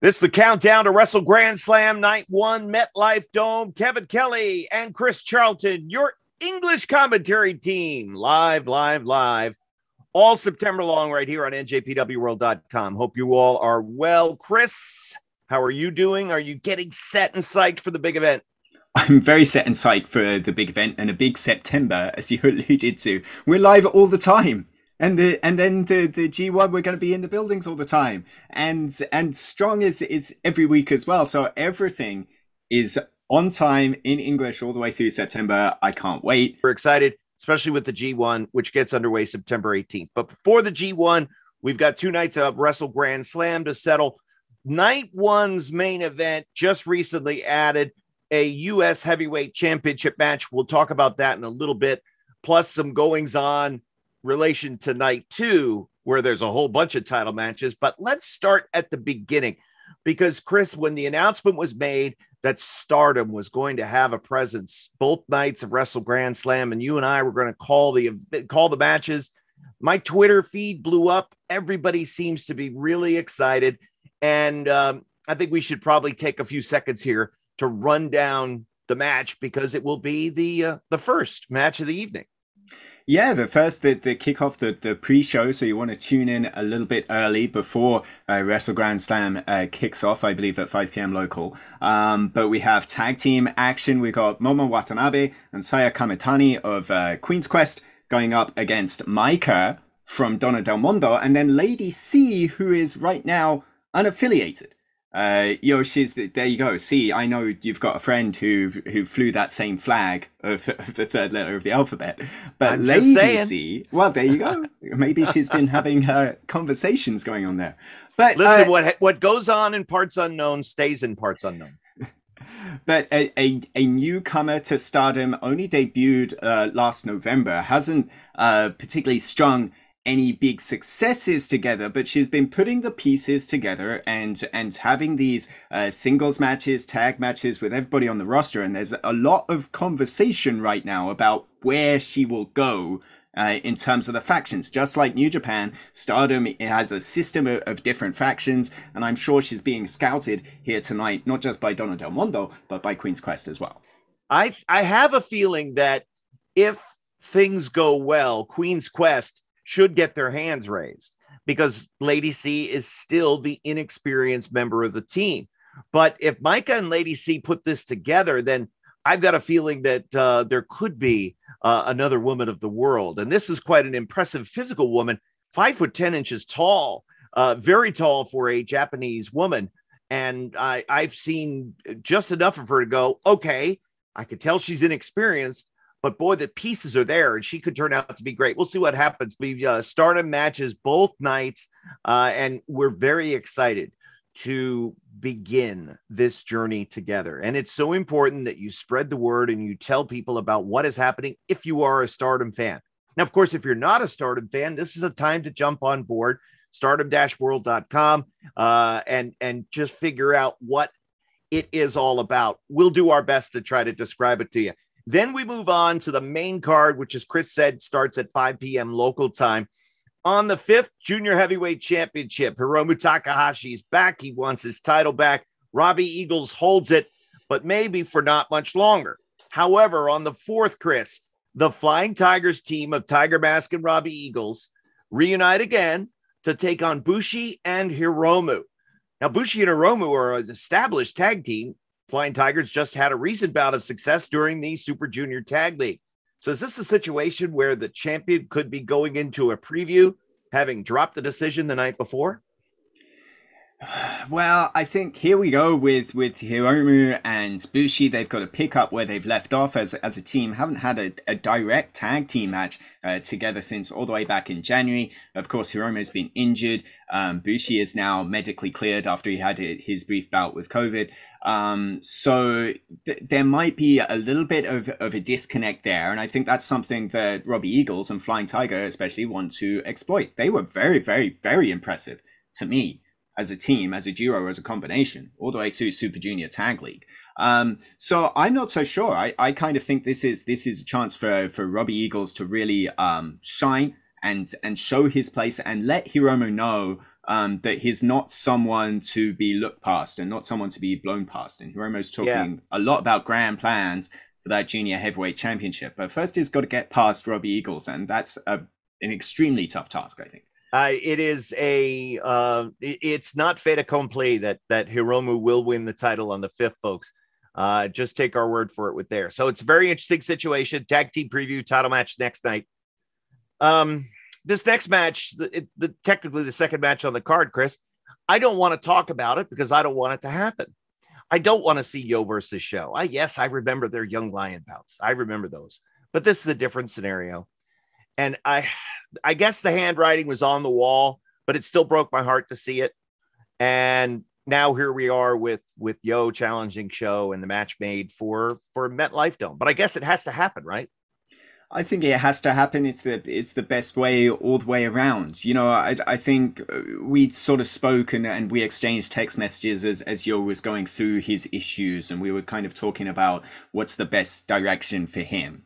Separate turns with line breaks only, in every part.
This is the countdown to Wrestle Grand Slam Night 1, MetLife Dome. Kevin Kelly and Chris Charlton, your English commentary team, live, all September long right here on njpwworld.com. Hope you all are well. Chris, how are you doing? Are you getting set and psyched for the big event?
I'm very set and psyched for the big event and a big September, as you alluded to. We're live all the time. And then the G1, we're going to be in the buildings all the time. And Strong is every week as well. So everything is on time in English all the way through September. I can't wait.
We're excited, especially with the G1, which gets underway September 18th. But before the G1, we've got 2 nights of Wrestle Grand Slam to settle. Night 1's main event just recently added a U.S. Heavyweight Championship match. We'll talk about that in a little bit, plus some goings-on relation to night 2, where there's a whole bunch of title matches. But let's start at the beginning, because Chris, when the announcement was made that Stardom was going to have a presence both nights of Wrestle Grand Slam, and you and I were going to call the matches, my Twitter feed blew up. Everybody seems to be really excited, and I think we should probably take a few seconds here to run down the match, because it will be the first match of the evening.
Yeah, the kickoff, the pre-show. So you want to tune in a little bit early before Wrestle Grand Slam kicks off, I believe at 5 p.m. local. But we have tag team action. We got Momo Watanabe and Saya Kamitani of Queen's Quest going up against Maika from Donna Del Mondo, and then Lady C, who is right now unaffiliated. There you go. See, I know you've got a friend who flew that same flag of the third letter of the alphabet, but Lady C, well, there you go. Maybe she's been having conversations going on there. But
listen, what goes on in parts unknown stays in parts unknown.
But a newcomer to Stardom, only debuted last November, hasn't particularly strung any big successes together, but she's been putting the pieces together and having these singles matches, tag matches with everybody on the roster. And there's a lot of conversation right now about where she will go in terms of the factions. Just like New Japan, Stardom has a system of different factions, and I'm sure she's being scouted here tonight, not just by Donna Del Mondo, but by Queen's Quest as well.
I have a feeling that if things go well, Queen's Quest should get their hands raised, because Lady C is still the inexperienced member of the team. But if Maika and Lady C put this together, then I've got a feeling that there could be another woman of the world. And this is quite an impressive physical woman, 5'10" tall, very tall for a Japanese woman. And I've seen just enough of her to go, okay, I could tell she's inexperienced, but boy, the pieces are there, and she could turn out to be great. We'll see what happens. We've started matches both nights, and we're very excited to begin this journey together. And it's so important that you spread the word and you tell people about what is happening if you are a Stardom fan. Now, of course, if you're not a Stardom fan, this is a time to jump on board, stardom-world.com, and just figure out what it is all about. We'll do our best to try to describe it to you. Then we move on to the main card, which, as Chris said, starts at 5 p.m. local time. On the 5th Junior Heavyweight Championship, Hiromu Takahashi is back. He wants his title back. Robbie Eagles holds it, but maybe for not much longer. However, on the 4th, Chris, the Flying Tigers team of Tiger Mask and Robbie Eagles reunite again to take on Bushi and Hiromu. Now, Bushi and Hiromu are an established tag team. Flying Tigers just had a recent bout of success during the Super Junior Tag League. So is this a situation where the champion could be going into a preview, having dropped the decision the night before?
Well, I think here we go with Hiromu and Bushi. They've got to pick up where they've left off as a team. Haven't had a direct tag team match together since all the way back in January. Of course, Hiromu's been injured. Bushi is now medically cleared after he had his brief bout with COVID. So there might be a little bit of a disconnect there. And I think that's something that Robbie Eagles and Flying Tiger especially want to exploit. They were very, very, very impressive to me as a team, as a duo, as a combination, all the way through Super Junior Tag League. So I'm not so sure. I kind of think this is a chance for Robbie Eagles to really shine and show his place and let Hiromu know that he's not someone to be looked past and not someone to be blown past. And Hiromu's talking a lot about grand plans for that junior heavyweight championship. But first, he's got to get past Robbie Eagles, and that's an extremely tough task, I think.
It's not fait accompli that Hiromu will win the title on the 5th, folks. Just take our word for it with there. So it's a very interesting situation. Tag team preview, title match next night. This next match, technically the second match on the card, Chris, I don't want to talk about it because I don't want it to happen. I don't want to see Yo versus Show. Yes, I remember their Young Lion bouts. I remember those. But this is a different scenario. And I guess the handwriting was on the wall, but it still broke my heart to see it. And now here we are with Yo challenging Show and the match made for MetLife Dome. But I guess it has to happen, right?
I think it has to happen. It's the best way all the way around. You know, I think we sort of spoke and we exchanged text messages as Yo was going through his issues, and we were kind of talking about what's the best direction for him.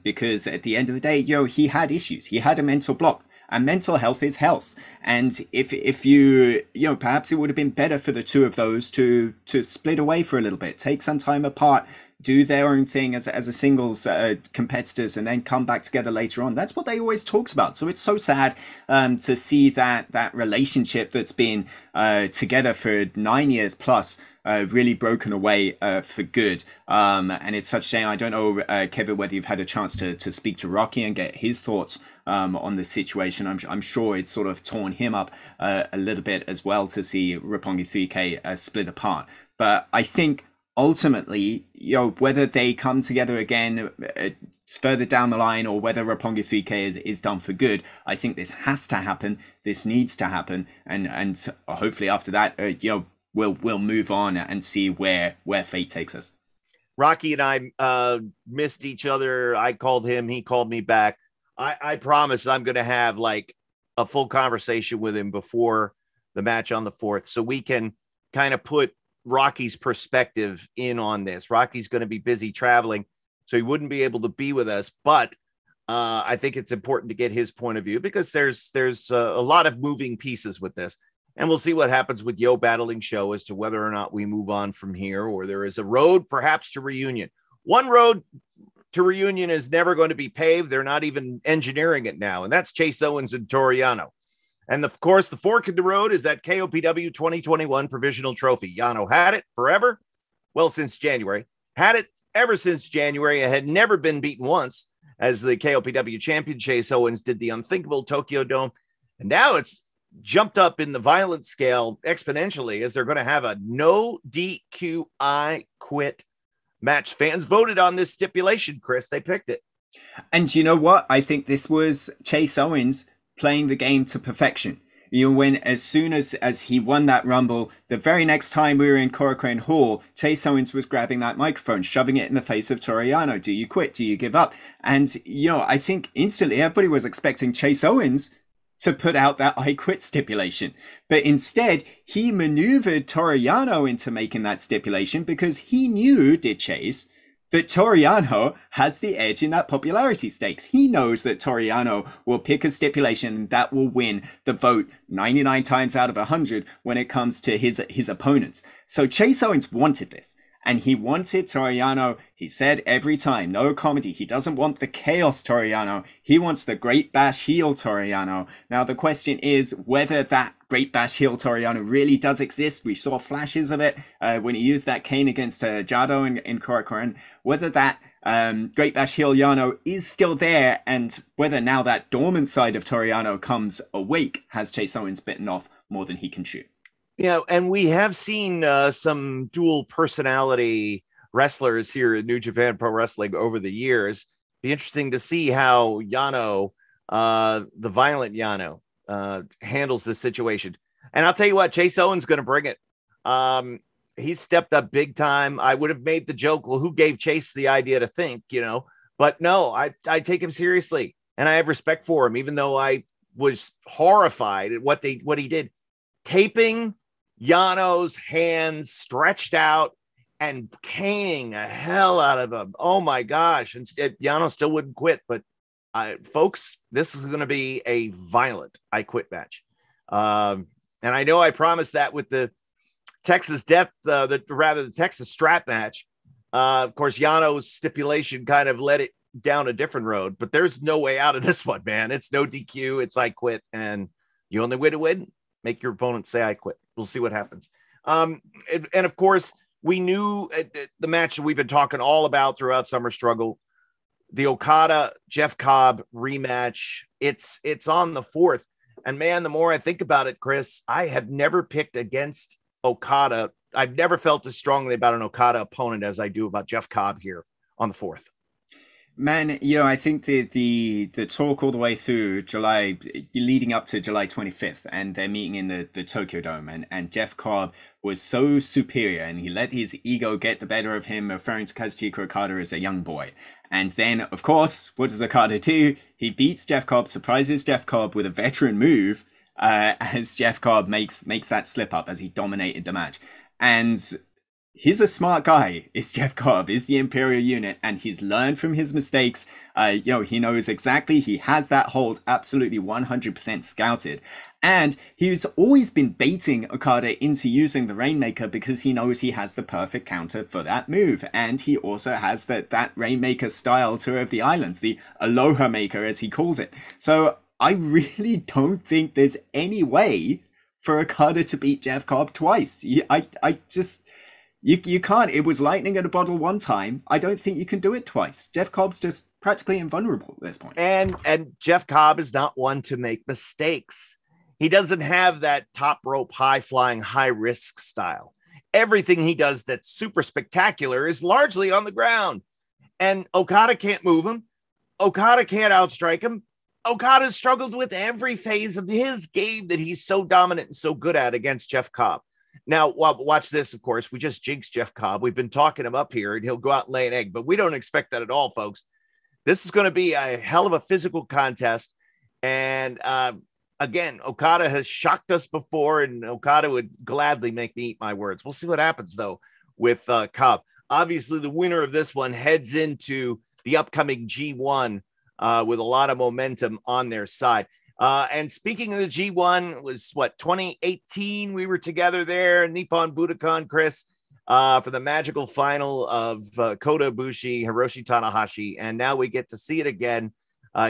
Because at the end of the day, Yo, he had issues. He had a mental block. And mental health is health. And if you know, perhaps it would have been better for the two of those to split away for a little bit, take some time apart, do their own thing as a singles competitors, and then come back together later on. That's what they always talked about. So it's so sad to see that relationship that's been together for 9 years plus really broken away for good. And it's such a shame. I don't know, Kevin, whether you've had a chance to speak to Rocky and get his thoughts on the situation. I'm sure it's sort of torn him up a little bit as well to see Roppongi 3K split apart. But I think ultimately, you know, whether they come together again further down the line or whether Roppongi 3K is done for good, I think this has to happen. This needs to happen. And hopefully after that, you know, we'll move on and see where fate takes us.
Rocky and I missed each other. I called him. He called me back. I promise I'm going to have like a full conversation with him before the match on the 4th, so we can kind of put Rocky's perspective in on this. Rocky's going to be busy traveling, so he wouldn't be able to be with us, but I think it's important to get his point of view because there's a lot of moving pieces with this, and we'll see what happens with Yo battling Show as to whether or not we move on from here or there is a road perhaps to reunion. One road to reunion is never going to be paved. They're not even engineering it now, and that's Chase Owens and Toru Yano. And of course, the fork in the road is that KOPW 2021 provisional trophy. Yano had it forever. Well, since January. Had it ever since January. It had never been beaten once as the KOPW champion. Chase Owens did the unthinkable Tokyo Dome. And now it's jumped up in the violence scale exponentially as they're going to have a no DQ I quit match. Fans voted on this stipulation, Chris. They picked it.
And you know what? I think this was Chase Owens playing the game to perfection. You know, when as soon as he won that Rumble, the very next time we were in Korakuen Hall, Chase Owens was grabbing that microphone, shoving it in the face of Toru Yano. Do you quit? Do you give up? And, you know, I think instantly everybody was expecting Chase Owens to put out that I quit stipulation. But instead, he maneuvered Toru Yano into making that stipulation because he knew, did Chase, that Toru Yano has the edge in that popularity stakes. He knows that Toru Yano will pick a stipulation that will win the vote 99 times out of 100 when it comes to his opponents. So Chase Owens wanted this. And he wanted Toru Yano. He said every time, no comedy. He doesn't want the chaos Toru Yano. He wants the Great Bash heel Toru Yano. Now, the question is whether that Great Bash heel Toru Yano really does exist. We saw flashes of it when he used that cane against Jado in Korakuen. Whether that Great Bash heel Yano is still there, and whether now that dormant side of Toru Yano comes awake, has Chase Owens bitten off more than he can chew.
Yeah, and we have seen some dual personality wrestlers here in New Japan Pro Wrestling over the years. Be interesting to see how Yano, the violent Yano, handles this situation. And I'll tell you what, Chase Owens going to bring it. He stepped up big time. I would have made the joke, well, who gave Chase the idea to think, you know? But no, I take him seriously, and I have respect for him, even though I was horrified at what he did. Taping Yano's hands stretched out and caning the hell out of him. Oh my gosh. And Yano still wouldn't quit, but folks, this is going to be a violent I quit match. And I know I promised that with the Texas the Texas strap match. Of course, Yano's stipulation kind of led it down a different road, but there's no way out of this one, man. It's no DQ. It's I quit. And the only way to win, make your opponent say I quit. We'll see what happens. And of course, we knew the match that we've been talking all about throughout Summer Struggle, the Okada Jeff Cobb rematch. It's on the 4th. And man, the more I think about it, Chris, I have never picked against Okada. I've never felt as strongly about an Okada opponent as I do about Jeff Cobb here on the 4th.
Man, I think the talk all the way through July, leading up to July 25th, and they're meeting in the Tokyo Dome, and Jeff Cobb was so superior, and he let his ego get the better of him, referring to Kazuchika Okada as a young boy. And then, of course, what does Okada do? He beats Jeff Cobb, surprises Jeff Cobb with a veteran move, as Jeff Cobb makes that slip up as he dominated the match. And he's a smart guy, is Jeff Cobb, is the Imperial unit, and he's learned from his mistakes. He knows exactly, he has that hold absolutely 100% scouted. And he's always been baiting Okada into using the Rainmaker because he knows he has the perfect counter for that move. And he also has that Rainmaker style Tour of the Islands, the Aloha Maker as he calls it. So I really don't think there's any way for Okada to beat Jeff Cobb twice. You can't. It was lightning in a bottle one time. I don't think you can do it twice. Jeff Cobb's just practically invulnerable at this point.
And Jeff Cobb is not one to make mistakes. He doesn't have that top rope, high flying, high risk style. Everything he does that's super spectacular is largely on the ground. And Okada can't move him. Okada can't outstrike him. Okada struggled with every phase of his game that he's so dominant and so good at against Jeff Cobb. Now, watch this, of course. We just jinxed Jeff Cobb. We've been talking him up here, and he'll go out and lay an egg, but we don't expect that at all, folks. This is going to be a hell of a physical contest. And again, Okada has shocked us before, and Okada would gladly make me eat my words. We'll see what happens, though, with Cobb. Obviously, the winner of this one heads into the upcoming G1 with a lot of momentum on their side. And speaking of the G1, it was 2018 we were together there in Nippon Budokan, Chris, for the magical final of Kota Ibushi, Hiroshi Tanahashi. And now we get to see it again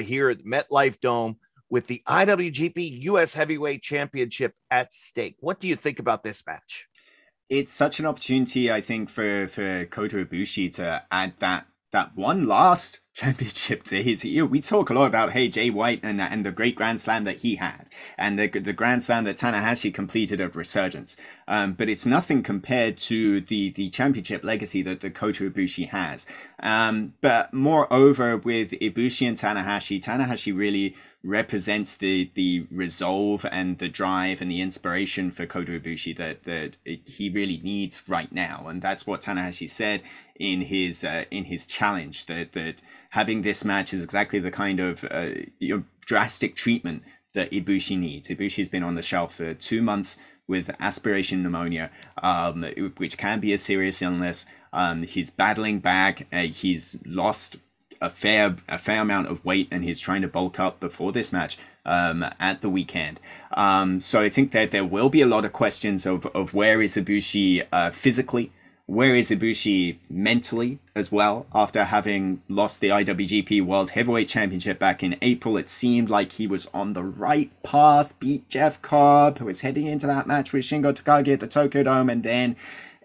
here at the MetLife Dome with the IWGP US Heavyweight Championship at stake. What do you think about this match?
It's such an opportunity, I think, for Kota Ibushi to add that one last championship to his. We talk a lot about Jay White and the great Grand Slam that he had, and the Grand Slam that Tanahashi completed at Resurgence. But it's nothing compared to the championship legacy that the Kota Ibushi has. But moreover, with Ibushi and Tanahashi really represents the resolve and the drive and the inspiration for Kota Ibushi that he really needs right now. And that's what Tanahashi said in his challenge, that having this match is exactly the kind of drastic treatment that Ibushi needs. Ibushi's been on the shelf for 2 months with aspiration pneumonia, which can be a serious illness. He's battling back. He's lost a fair amount of weight, and he's trying to bulk up before this match at the weekend. So I think that there will be a lot of questions of where is Ibushi physically, where is Ibushi mentally as well. After having lost the IWGP World Heavyweight Championship back in April, it seemed like he was on the right path, beat Jeff Cobb, who was heading into that match with Shingo Takagi at the Tokyo Dome, and then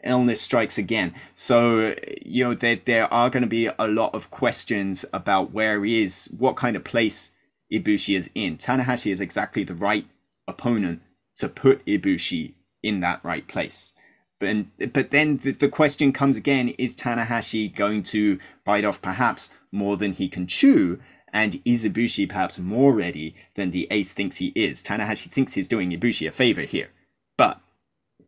illness strikes again. So, there are going to be a lot of questions about what kind of place Ibushi is in. Tanahashi is exactly the right opponent to put Ibushi in that right place. But then the question comes again, is Tanahashi going to bite off perhaps more than he can chew? And is Ibushi perhaps more ready than the ace thinks he is? Tanahashi thinks he's doing Ibushi a favor here. But,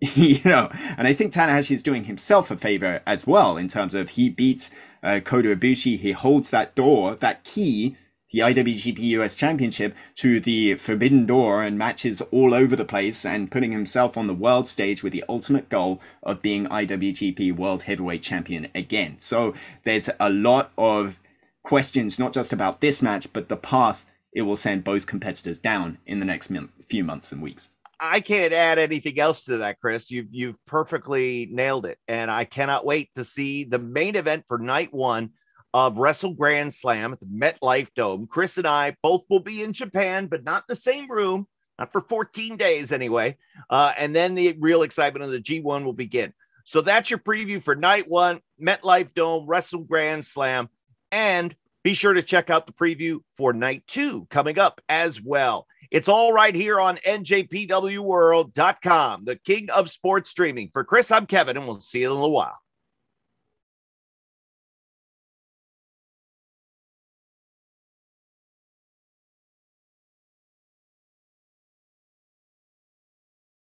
and I think Tanahashi is doing himself a favor as well, in terms of he beats Kota Ibushi. He holds that door, that key, the IWGP US Championship, to the forbidden door, and matches all over the place, and putting himself on the world stage with the ultimate goal of being IWGP World Heavyweight Champion again. So there's a lot of questions, not just about this match, but the path it will send both competitors down in the next few months and weeks.
I can't add anything else to that, Chris. You've perfectly nailed it. And I cannot wait to see the main event for night one of Wrestle Grand Slam at the MetLife Dome. Chris and I both will be in Japan, but not the same room, not for 14 days anyway. And then the real excitement of the G1 will begin. So that's your preview for night one, MetLife Dome, Wrestle Grand Slam. And be sure to check out the preview for night two coming up as well. It's all right here on njpwworld.com, the king of sports streaming. For Chris, I'm Kevin, and we'll see you in a little while.